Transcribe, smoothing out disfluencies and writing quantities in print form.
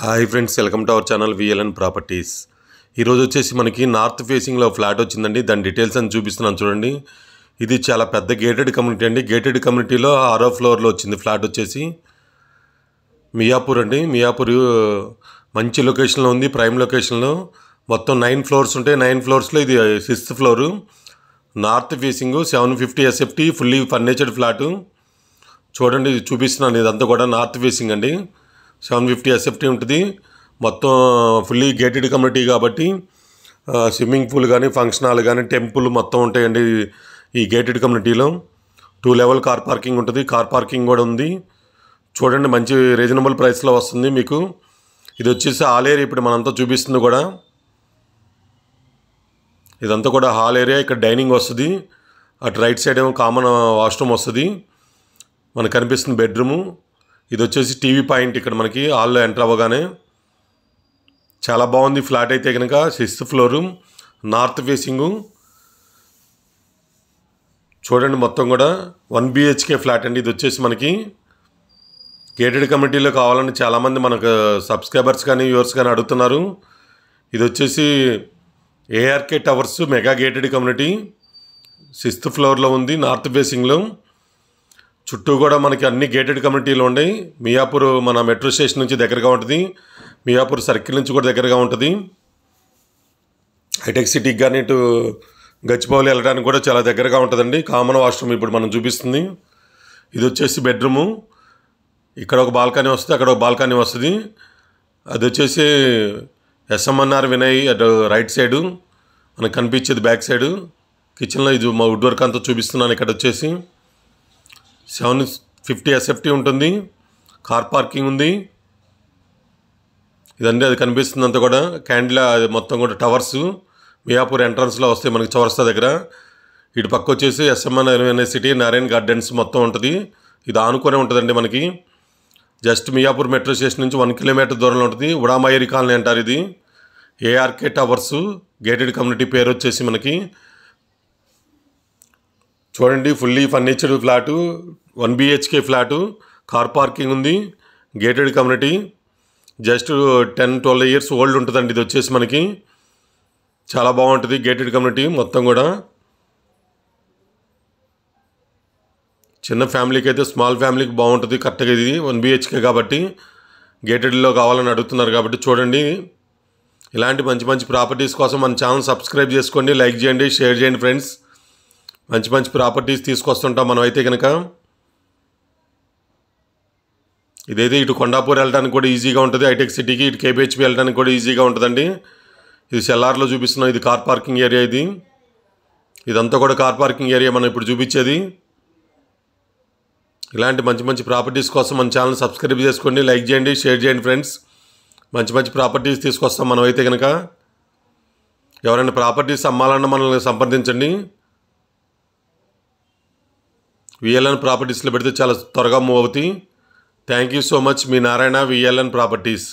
Hi friends, welcome to our channel VLN properties. ఈరోజు వచ్చేసి మనకి నార్త్ ఫేసింగ్లో ఫ్లాట్ వచ్చిందండి. దాని డీటెయిల్స్ అని చూపిస్తున్నాను చూడండి. ఇది చాలా పెద్ద గేటెడ్ కమ్యూనిటీ అండి. గేటెడ్ కమ్యూనిటీలో 6వ ఫ్లోర్లో వచ్చింది ఫ్లాట్ వచ్చేసి. మియాపూర్ అండి. మియాపూర్ మంచి లొకేషన్లో ఉంది, ప్రైమ్ లొకేషన్లో. మొత్తం 9 ఫ్లోర్స్ ఉంటాయి. 9 ఫ్లోర్స్లో ఇది 6th floor. North facing 750 SFT fully furnished flat. చూడండి, ఇది చూపిస్తున్నాను. ఇదంతా కూడా నార్త్ ఫేసింగ్ అండి. 750 SFT ఉంటుంది. మొత్తం ఫుల్లీ గేటెడ్ కమ్యూనిటీ కాబట్టి స్విమ్మింగ్ పూల్ కానీ, ఫంక్షన్ హాల్ కానీ, టెంపుల్ మొత్తం ఉంటాయండి ఈ గేటెడ్ కమ్యూనిటీలో. 2 లెవెల్ కార్ పార్కింగ్ ఉంటుంది. కార్ పార్కింగ్ కూడా ఉంది. చూడండి, మంచి రీజనబుల్ ప్రైస్లో వస్తుంది మీకు. ఇది వచ్చేసి హాల్ ఏరియా. ఇప్పుడు మనంతా చూపిస్తుంది కూడా. ఇదంతా కూడా హాల్ ఏరియా. ఇక్కడ డైనింగ్ వస్తుంది. అటు రైట్ సైడ్ ఏమో కామన్ వాష్రూమ్ వస్తుంది. మనకు కనిపిస్తుంది బెడ్రూము. ఇది వచ్చేసి టీవీ పాయింట్ ఇక్కడ మనకి హాల్లో ఎంటర్ అవ్వగానే. చాలా బాగుంది ఫ్లాట్ అయితే కనుక. 6th floor, north facing. చూడండి, మొత్తం కూడా 1 BHK ఫ్లాట్ అండి. ఇది వచ్చేసి మనకి గేటెడ్ కమ్యూనిటీలో కావాలని చాలామంది మనకు సబ్స్క్రైబర్స్ కానీ వ్యూవర్స్ కానీ అడుగుతున్నారు. ఇది వచ్చేసి ARK towers mega gated community 6th ఫ్లోర్లో ఉంది, నార్త్ ఫేసింగ్లో. చుట్టూ కూడా మనకి అన్ని గేటెడ్ కమ్యూనిటీలు ఉన్నాయి. మియాపూర్ మన మెట్రో స్టేషన్ నుంచి దగ్గరగా ఉంటుంది. మియాపూర్ సర్కిల్ నుంచి కూడా దగ్గరగా ఉంటుంది. హైటెక్ సిటీకి కానీ ఇటు గచ్చిబౌలి వెళ్ళడానికి కూడా చాలా దగ్గరగా ఉంటుందండి. కామన్ వాష్రూమ్ ఇప్పుడు మనం చూపిస్తుంది. ఇది వచ్చేసి బెడ్రూము. ఇక్కడ ఒక బాల్కనీ వస్తుంది, అక్కడ ఒక బాల్కనీ వస్తుంది. అది వచ్చేసి SMNR వినయ్ అటు రైట్ సైడు మనకు కనిపించేది బ్యాక్ సైడు. కిచెన్లో ఇది మా వుడ్ వర్క్ అంతా చూపిస్తున్నాను. ఇక్కడ వచ్చేసి 750 SFT ఉంటుంది. కార్ పార్కింగ్ ఉంది. ఇదండి అది కనిపిస్తుంది అంతా కూడా. క్యాండిల్ మొత్తం కూడా టవర్స్ మియాపూర్ ఎంట్రన్స్లో వస్తాయి మనకి చౌరస్తా దగ్గర. ఇటు పక్క వచ్చేసి SMNR యూనివర్సిటీ, నారాయణ గార్డెన్స్ మొత్తం ఉంటుంది. ఇది ఆనుకొనే ఉంటుందండి మనకి. జస్ట్ మియాపూర్ మెట్రో స్టేషన్ నుంచి 1 కిలోమీటర్ దూరంలో ఉంటుంది. ఉడామయూరి కాలనీ అంటారు. ఇది ARK టవర్స్ గేటెడ్ కమ్యూనిటీ పేరు వచ్చేసి మనకి. చూడండి, fully furnished flat, 1 BHK flat, car parking ఉంది, gated community. Just 10-12 years old ఉంటుందండి. ఇది వచ్చేసి మనకి చాలా బాగుంటుంది గేటెడ్ కమ్యూనిటీ మొత్తం కూడా. చిన్న ఫ్యామిలీకి అయితే, స్మాల్ ఫ్యామిలీకి బాగుంటుంది కరెక్ట్గా. ఇది 1 BHK కాబట్టి గేటెడ్లో కావాలని అడుగుతున్నారు కాబట్టి చూడండి. ఇలాంటి మంచి మంచి ప్రాపర్టీస్ కోసం మన ఛానల్ సబ్స్క్రైబ్ చేసుకోండి, లైక్ చేయండి, షేర్ చేయండి ఫ్రెండ్స్. మంచి మంచి ప్రాపర్టీస్ తీసుకొస్తుంటాం మనం అయితే కనుక. ఇదైతే ఇటు కొండాపూర్ వెళ్ళడానికి కూడా ఈజీగా ఉంటుంది హైటెక్ సిటీకి. ఇటు KPHP వెళ్ళడానికి కూడా ఈజీగా ఉంటుందండి. ఇది సెల్లార్లో చూపిస్తున్నాం. ఇది కార్ పార్కింగ్ ఏరియా. ఇదంతా కూడా కార్ పార్కింగ్ ఏరియా మనం ఇప్పుడు చూపించేది. ఇలాంటి మంచి మంచి ప్రాపర్టీస్ కోసం మన ఛానల్ సబ్స్క్రైబ్ చేసుకోండి, లైక్ చేయండి, షేర్ చేయండి ఫ్రెండ్స్. మంచి మంచి ప్రాపర్టీస్ తీసుకొస్తాం మనం అయితే కనుక. ఎవరైనా ప్రాపర్టీస్ అమ్మాలన్నా మనల్ని సంప్రదించండి. VLN ప్రాపర్టీస్లో పెడితే చాలా త్వరగా మూవ్ అవుతాయి. Thank you so much. Me Narayana, VLN properties.